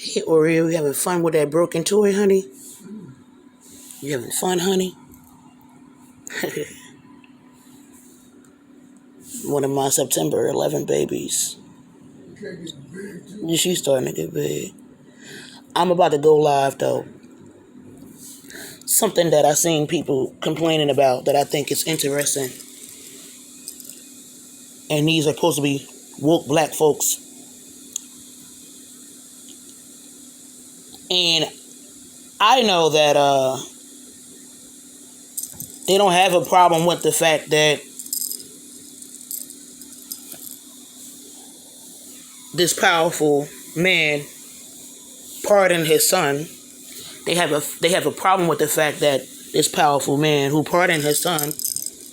Hey, Oreo, you having fun with that broken toy, honey? You having fun, honey? One of my September 11 babies. She's starting to get big. I'm about to go live, though. Something that I seen people complaining about that I think is interesting. And these are supposed to be woke black folks. And I know that they don't have a problem with the fact that this powerful man pardoned his son. They have a problem with the fact that this powerful man who pardoned his son,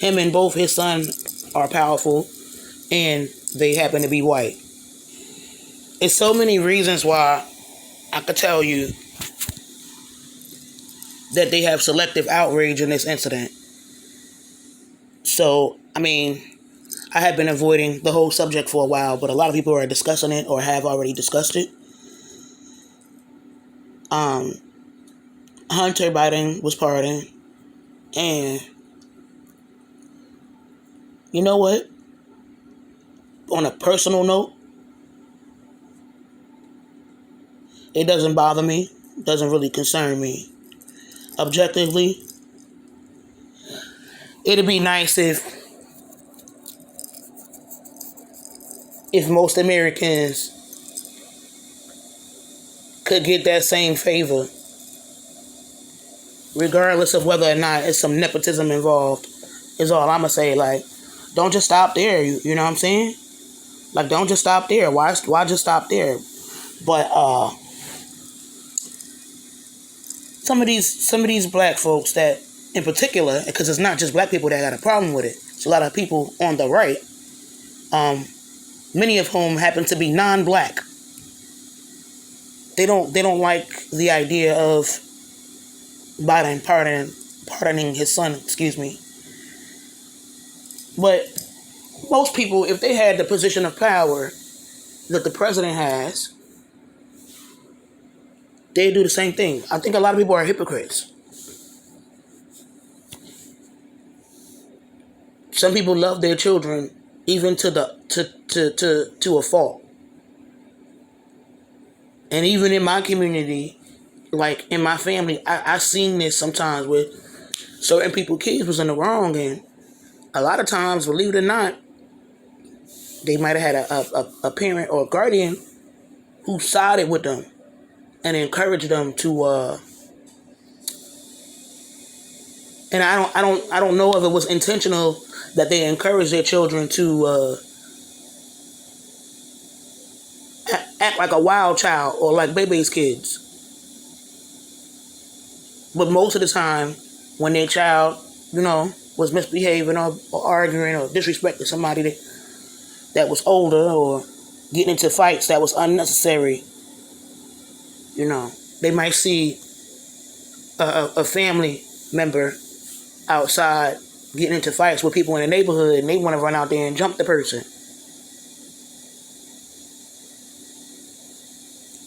him and both his son are powerful, and they happen to be white. It's so many reasons why I could tell you that they have selective outrage in this incident. So, I mean, I have been avoiding the whole subject for a while, but a lot of people are discussing it or have already discussed it. Hunter Biden was pardoned, and you know what? On a personal note, it doesn't bother me. It doesn't really concern me. Objectively, it'd be nice if most Americans could get that same favor, regardless of whether or not it's some nepotism involved, is all I'm going to say. Like, don't just stop there, you know what I'm saying? Like, don't just stop there. Why just stop there? But some of these black folks that, in particular, because it's not just black people that got a problem with it. It's a lot of people on the right, many of whom happen to be non-black. They don't like the idea of Biden pardoning his son. Excuse me. But most people, if they had the position of power that the president has, they do the same thing. I think a lot of people are hypocrites. Some people love their children even to a fault. And even in my community, like in my family, I seen this sometimes with certain people, kids was in the wrong, and a lot of times, believe it or not, they might have had a parent or a guardian who sided with them and encouraged them to and I don't know if it was intentional that they encouraged their children to act like a wild child or like baby's kids. But most of the time, when their child, was misbehaving or arguing or disrespecting somebody that was older or getting into fights that was unnecessary, they might see a family member outside getting into fights with people in the neighborhood, and they want to run out there and jump the person.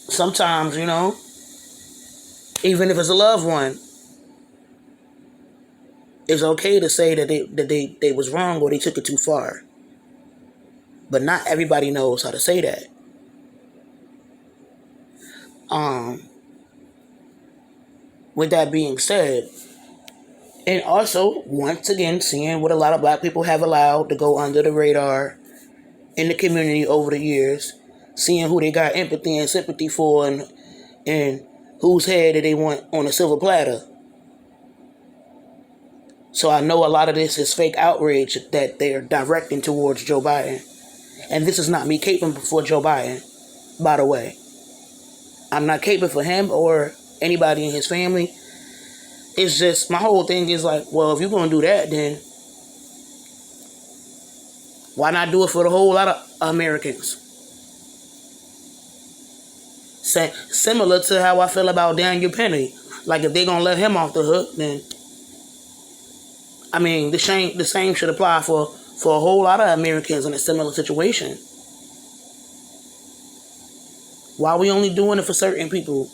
Sometimes, even if it's a loved one, it's okay to say that they was wrong or they took it too far. But not everybody knows how to say that. With that being said, and also, once again, seeing what a lot of black people have allowed to go under the radar in the community over the years, seeing who they got empathy and sympathy for, and whose head that they want on a silver platter. So I know a lot of this is fake outrage that they're directing towards Joe Biden. And this is not me caping for Joe Biden, by the way. I'm not caping for him or anybody in his family. It's just, my whole thing is like, well, if you're going to do that, then why not do it for the whole lot of Americans? Similar to how I feel about Daniel Penny. Like, if they're going to let him off the hook, then, I mean, the same should apply for a whole lot of Americans in a similar situation. Why we only doing it for certain people?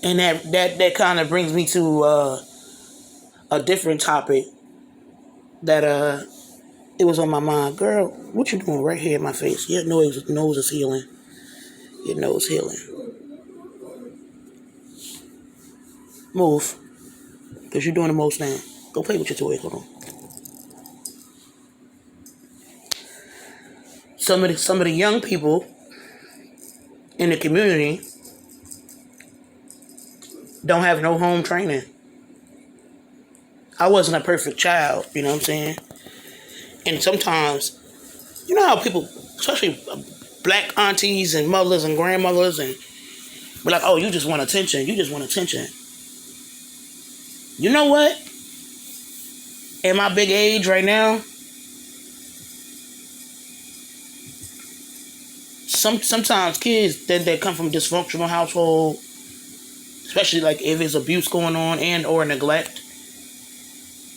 And that kind of brings me to a different topic that it was on my mind. Girl, what you doing right here in my face? Your nose is healing. Your nose healing. Move, cause you're doing the most now. Go play with your toy. Hold on. Some of the young people in the community don't have no home training. I wasn't a perfect child, you know what I'm saying? And sometimes, you know how people, especially black aunties and mothers and grandmothers, and be like, oh, you just want attention. You just want attention. You know what? In my big age right now, sometimes kids that come from dysfunctional household, especially like if there's abuse going on and or neglect,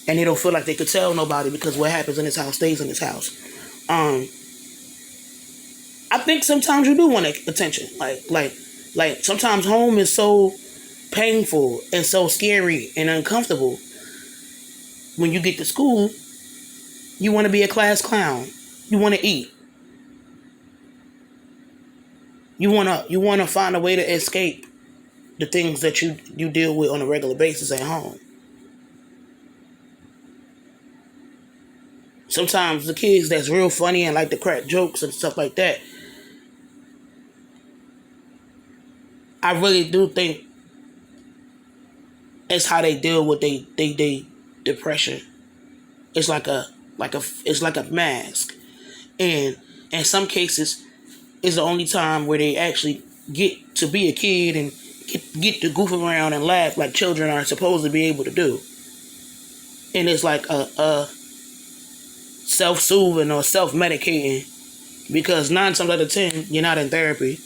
and they don't feel like they could tell nobody because what happens in this house stays in this house. I think sometimes you do want attention. Like sometimes home is so painful and so scary and uncomfortable. When you get to school, you want to be a class clown. You want to eat. You wanna find a way to escape the things that you deal with on a regular basis at home. Sometimes the kids that's real funny and like to crack jokes and stuff like that, I really do think it's how they deal with they depression. It's like a mask, and in some cases, it's the only time where they actually get to be a kid and get to goof around and laugh like children are supposed to be able to do. And it's like a self-soothing or self-medicating, because 9 times out of 10 you're not in therapy.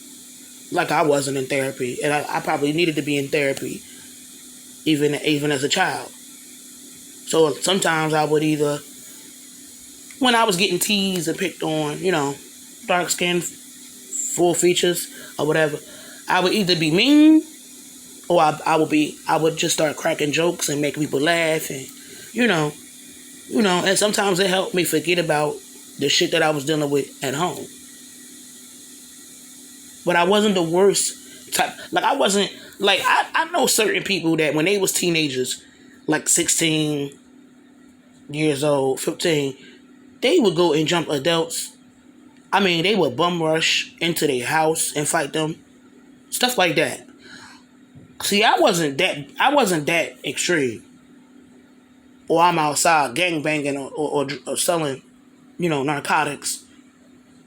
Like I wasn't in therapy, and I probably needed to be in therapy even as a child. So sometimes I would either, when I was getting teased and picked on, dark skin, full features or whatever, I would either be mean or I would just start cracking jokes and make people laugh, and and sometimes it helped me forget about the shit that I was dealing with at home. But I wasn't the worst type. Like I wasn't like I know certain people that when they was teenagers, like 16 years old, 15, they would go and jump adults. I mean, they would bum rush into their house and fight them. Stuff like that. See, I wasn't that extreme. Or I'm outside gangbanging or selling, narcotics.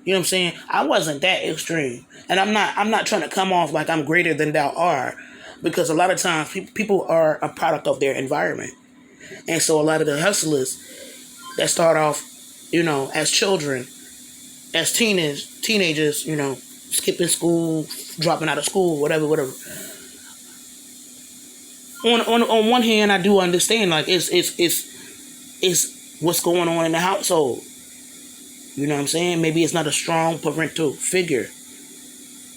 You know what I'm saying? I wasn't that extreme. And I'm not trying to come off like I'm greater than thou art, because a lot of times people are a product of their environment. And so a lot of the hustlers that start off, as children, as teenagers, skipping school, dropping out of school, whatever. On one hand, I do understand, like it's what's going on in the household. You know what I'm saying? Maybe it's not a strong parental figure.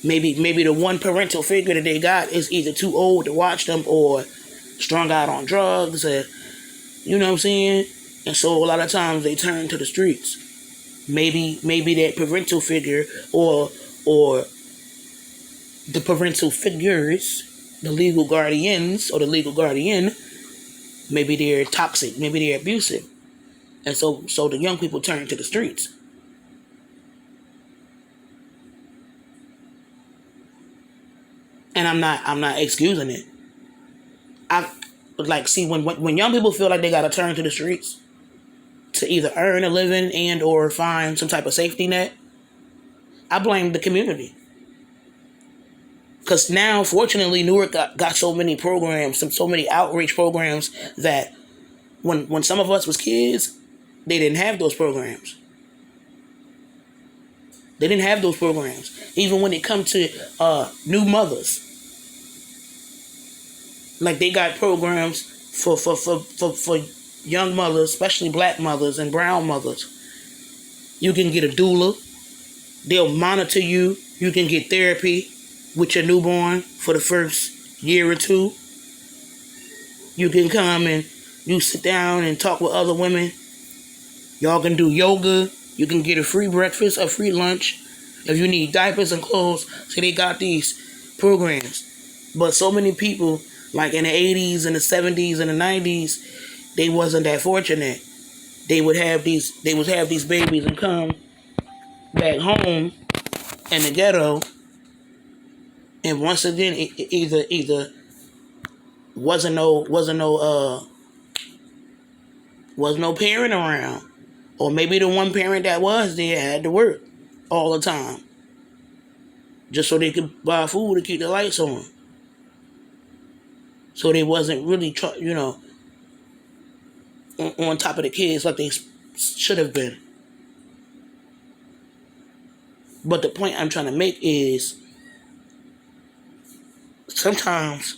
Maybe the one parental figure that they got is either too old to watch them or strung out on drugs, or, you know what I'm saying? And so a lot of times they turn to the streets. Maybe that parental figure or the parental figures, the legal guardians or the legal guardian, maybe they're toxic, maybe they're abusive. And so the young people turn to the streets. And I'm not excusing it. I like, see, when young people feel like they gotta turn to the streets to either earn a living and or find some type of safety net, I blame the community. Because now, fortunately, Newark got so many programs, so many outreach programs, that when some of us was kids, they didn't have those programs. They didn't have those programs. Even when it comes to new mothers. Like, they got programs for young mothers, especially black mothers and brown mothers. You can get a doula. They'll monitor you. You can get therapy with your newborn for the first year or two. You can come and you sit down and talk with other women. Y'all can do yoga. You can get a free breakfast, a free lunch. If you need diapers and clothes, so they got these programs. But so many people, like in the 80s and the 70s and the 90s, they wasn't that fortunate. They would have these babies and come back home in the ghetto, and once again, either wasn't no parent around, or maybe the one parent that was there had to work all the time just so they could buy food to keep the lights on. So they wasn't really on top of the kids like they should have been. But the point I'm trying to make is sometimes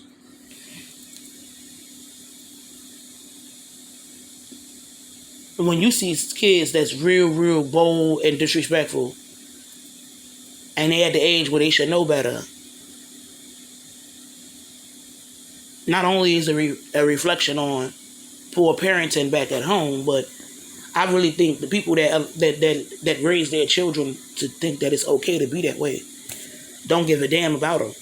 when you see kids that's real bold and disrespectful, and they at the age where they should know better, not only is it a reflection on poor parenting back at home, but I really think the people that raise their children to think that it's okay to be that way don't give a damn about them.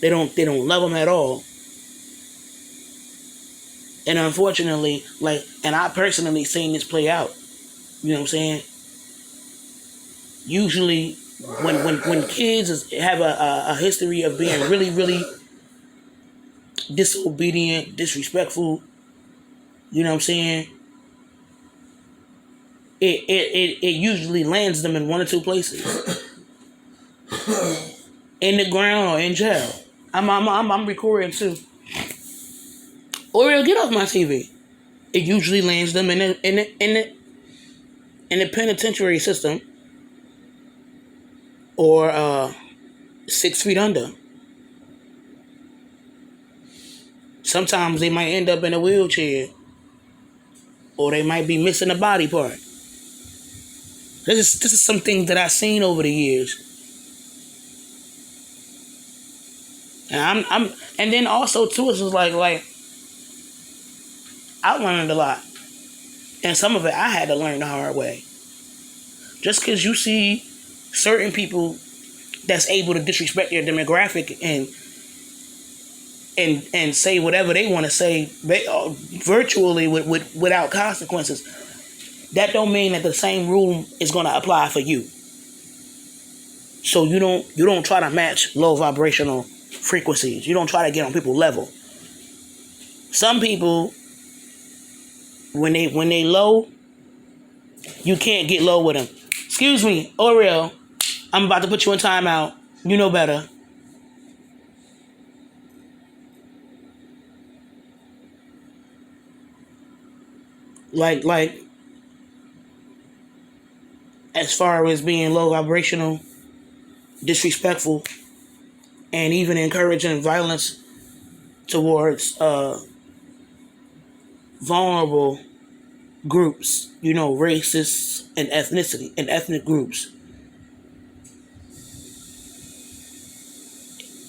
They don't love them at all. And unfortunately, and I personally seen this play out. You know what I'm saying? Usually, when kids have a history of being really disobedient, disrespectful, you know what I'm saying? It usually lands them in one or two places, in the ground or in jail. I'm recording too. Or get off my TV. It usually lands them in the penitentiary system, or 6 feet under. Sometimes they might end up in a wheelchair, or they might be missing a body part. This is something that I've seen over the years, and and then also too, it's just like I learned a lot, and some of it I had to learn the hard way. Just because you see certain people that's able to disrespect your demographic and say whatever they want to say, virtually without consequences, that don't mean that the same rule is going to apply for you. So you don't try to match low vibrational frequencies. You don't try to get on people's level. Some people, when they low, you can't get low with them. Excuse me, Oreo, I'm about to put you in timeout. You know better. Like as far as being low vibrational, disrespectful, and even encouraging violence towards vulnerable groups, racists and ethnic groups.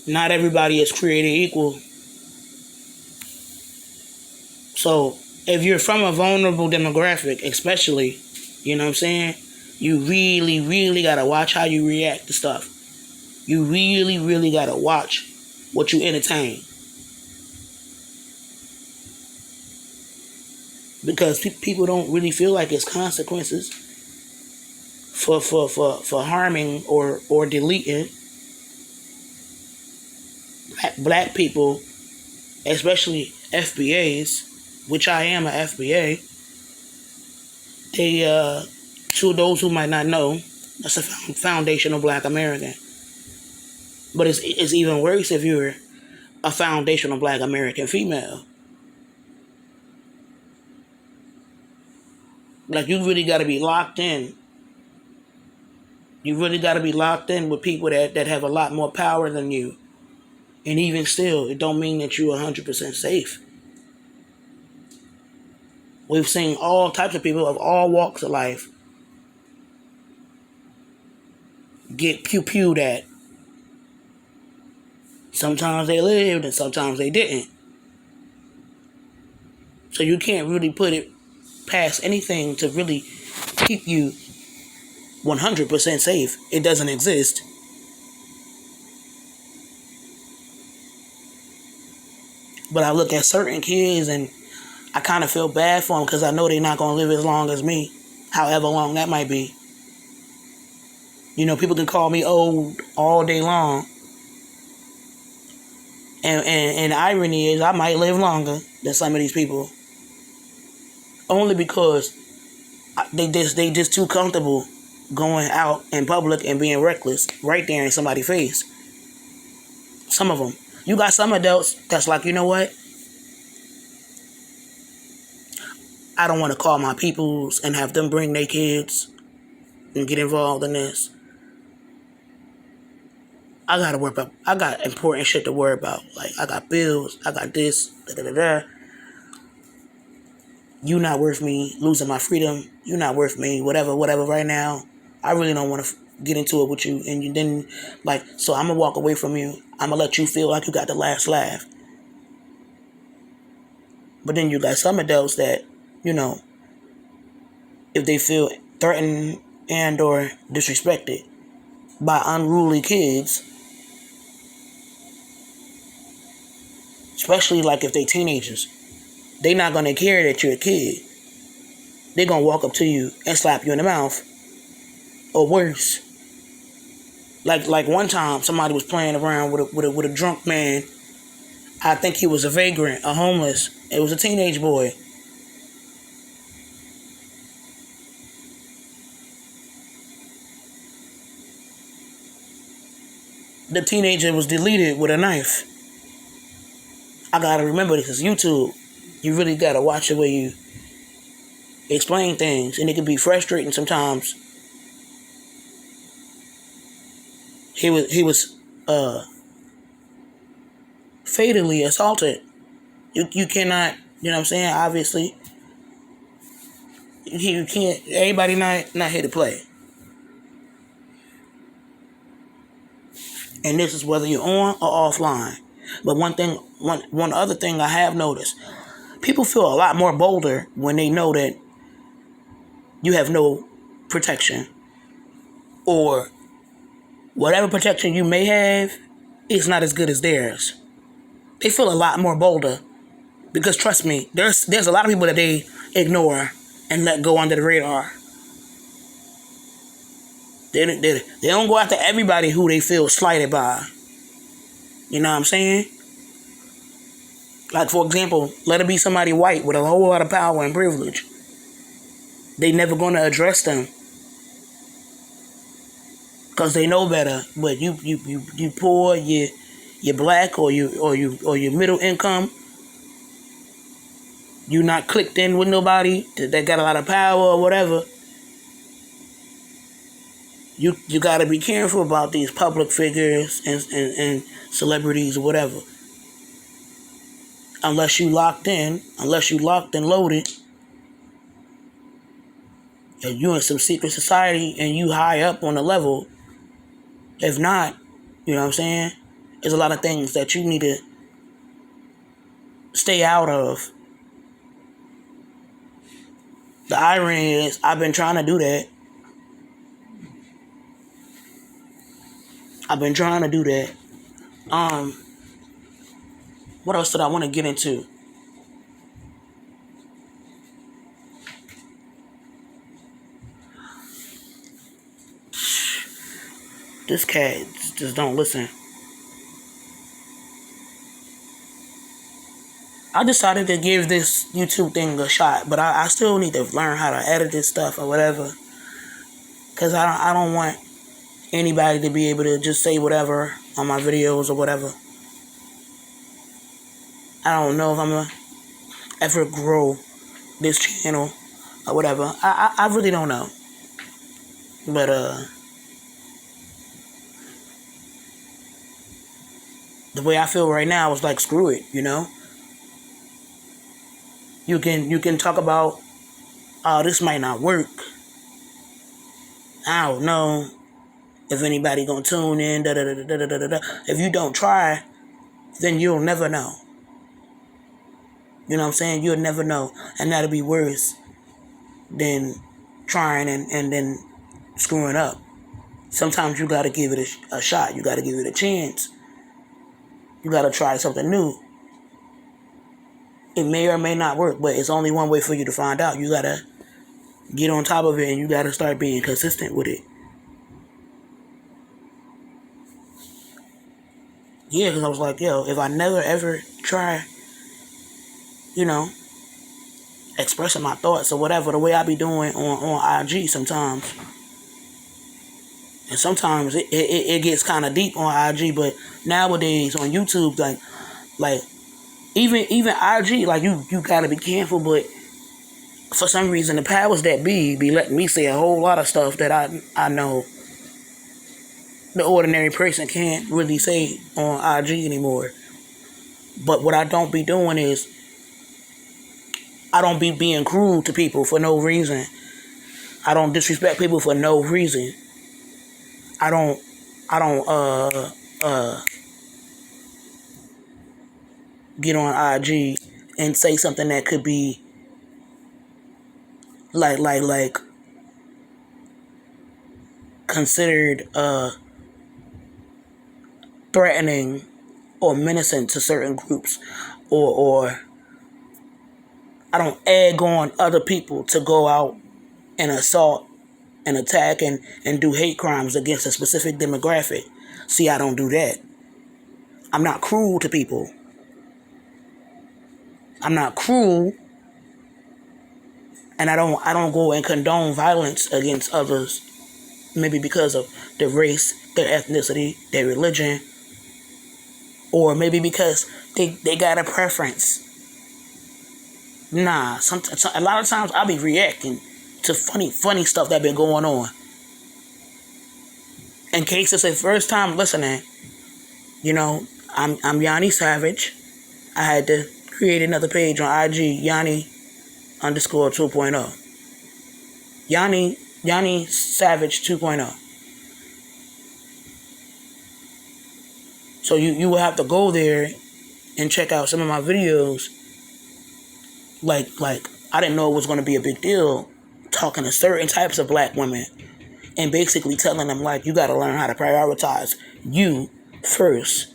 Not everybody is created equal. So if you're from a vulnerable demographic, especially, you know what I'm saying, you really gotta watch how you react to stuff. You really gotta watch what you entertain. Because people don't really feel like it's consequences for harming or deleting black people, especially FBAs, which I am a FBA. They, to those who might not know, that's a foundational Black American. But it's even worse if you're a foundational Black American female. Like, you really got to be locked in. You really got to be locked in with people that have a lot more power than you. And even still, it don't mean that you're 100% safe. We've seen all types of people of all walks of life get pew-pewed at. Sometimes they lived and sometimes they didn't. So you can't really put it past anything to really keep you 100% safe. It doesn't exist. But I look at certain kids and I kind of feel bad for them because I know they're not going to live as long as me, however long that might be. You know, people can call me old all day long. And the irony is I might live longer than some of these people. Only because they just too comfortable going out in public and being reckless right there in somebody's face. Some of them. You got some adults that's like, you know what? I don't want to call my peoples and have them bring their kids and get involved in this. I gotta worry about. I got important shit to worry about. Like I got bills. I got this. Da da da da. You not worth me losing my freedom. You not worth me. Whatever. Right now, I really don't want to get into it with you. And you then like, so I'm gonna walk away from you. I'm gonna let you feel like you got the last laugh. But then you got some adults that, you know, if they feel threatened and or disrespected by unruly kids, especially like if they teenagers, they not gonna care that you're a kid. They gonna walk up to you and slap you in the mouth, or worse. Like one time, somebody was playing around with a drunk man. I think he was a vagrant, a homeless. It was a teenage boy. The teenager was deleted with a knife. I gotta remember this is YouTube. You really gotta watch the way you explain things, and it can be frustrating sometimes. He was fatally assaulted. You cannot, you know what I'm saying? Obviously, you can't. Everybody not here to play. And this is whether you're on or offline. But one other thing I have noticed, people feel a lot more bolder when they know that you have no protection, or whatever protection you may have is not as good as theirs. They feel a lot more bolder because trust me, there's a lot of people that they ignore and let go under the radar. They don't go after everybody who they feel slighted by. You know what I'm saying? Like, for example, let it be somebody white with a whole lot of power and privilege. They never going to address them because they know better. But you poor, you're black, or you middle income. You not clicked in with nobody that got a lot of power or whatever. You got to be careful about these public figures and celebrities or whatever. Unless you locked and loaded, and you in some secret society and you high up on the level. If not, you know what I'm saying? There's a lot of things that you need to stay out of. The irony is, I've been trying to do that. What else did I want to get into? This cat just don't listen. I decided to give this YouTube thing a shot, but I still need to learn how to edit this stuff or whatever. Because I don't want anybody to be able to just say whatever on my videos or whatever. I don't know if I'm going to ever grow this channel or whatever. I really don't know. But, the way I feel right now is like, screw it, you know? You can talk about, oh, this might not work. I don't know. if anybody gonna tune in, da da da da da da da. If you don't try, then you'll never know. You know what I'm saying? You'll never know. And that'll be worse than trying and then screwing up. Sometimes you gotta give it a shot. You gotta give it a chance. You gotta try something new. It may or may not work, but it's only one way for you to find out. You gotta get on top of it and you gotta start being consistent with it. Yeah, because I was like, yo, if I never ever try, expressing my thoughts or whatever, the way I be doing on IG sometimes. And sometimes it gets kind of deep on IG, but nowadays on YouTube, like even IG, like you gotta be careful. But for some reason, the powers that be letting me say a whole lot of stuff that I know the ordinary person can't really say on IG anymore. But what I don't be doing is I don't be being cruel to people for no reason. I don't disrespect people for no reason. I don't get on IG and say something that could be like considered threatening or menacing to certain groups, or I don't egg on other people to go out and assault and attack and do hate crimes against a specific demographic. See, I don't do that. I'm not cruel to people. I'm not cruel, and I don't go and condone violence against others, maybe because of their race, their ethnicity, their religion, or maybe because they got a preference. Nah, a lot of times I be reacting to funny stuff that been going on. In case it's a first time listening, I'm Yanni Savage. I had to create another page on IG, Yanni _2.0. Yanni Savage 2.0. So you will have to go there and check out some of my videos. Like I didn't know it was going to be a big deal talking to certain types of black women and basically telling them, like, you got to learn how to prioritize you first.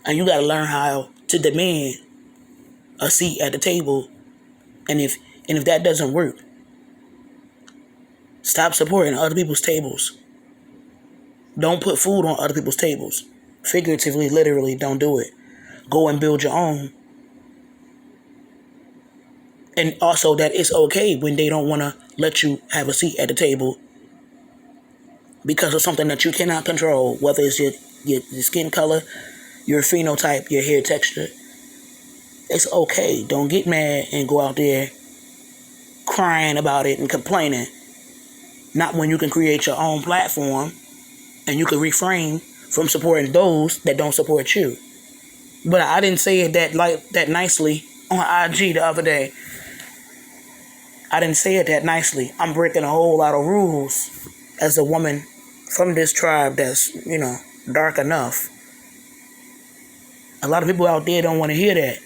And you got to learn how to demand a seat at the table. And if that doesn't work, stop supporting other people's tables. Don't put food on other people's tables. Figuratively, literally, don't do it. Go and build your own. And also that it's okay when they don't want to let you have a seat at the table because of something that you cannot control, whether it's your skin color, your phenotype, your hair texture. It's okay. Don't get mad and go out there crying about it and complaining. Not when you can create your own platform and you can refrain from supporting those that don't support you. But I didn't say it that nicely on IG the other day. I didn't say it that nicely. I'm breaking a whole lot of rules as a woman from this tribe that's, dark enough. A lot of people out there don't want to hear that.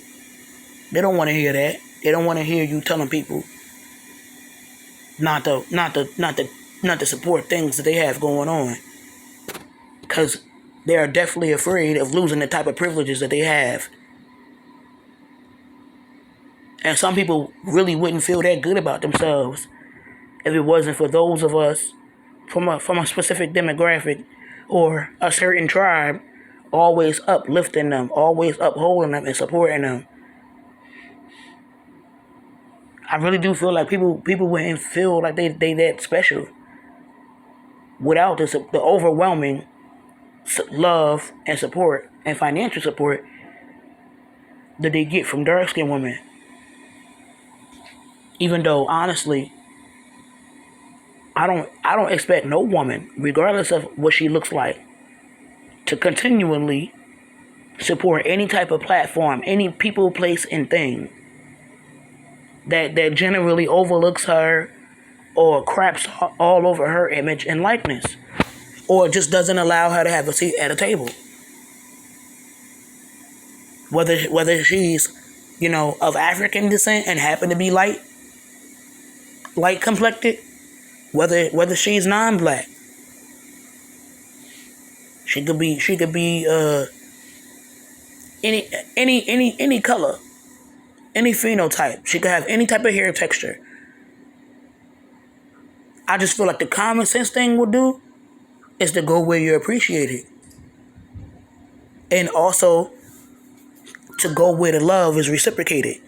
They don't want to hear that. They don't want to hear you telling people not to support things that they have going on. Because they are definitely afraid of losing the type of privileges that they have. And some people really wouldn't feel that good about themselves if it wasn't for those of us from a specific demographic or a certain tribe always uplifting them, always upholding them and supporting them. I really do feel like people wouldn't feel like they that special without the overwhelming love and support and financial support that they get from dark-skinned women. Even though, honestly, I don't expect no woman, regardless of what she looks like, to continually support any type of platform, any people, place, and thing that generally overlooks her or craps all over her image and likeness, or just doesn't allow her to have a seat at a table. Whether she's, of African descent and happen to be light complected, whether she's non-black, she could be any color, any phenotype. She could have any type of hair texture. I just feel like the common sense thing will do is to go where you're appreciated, and also to go where the love is reciprocated.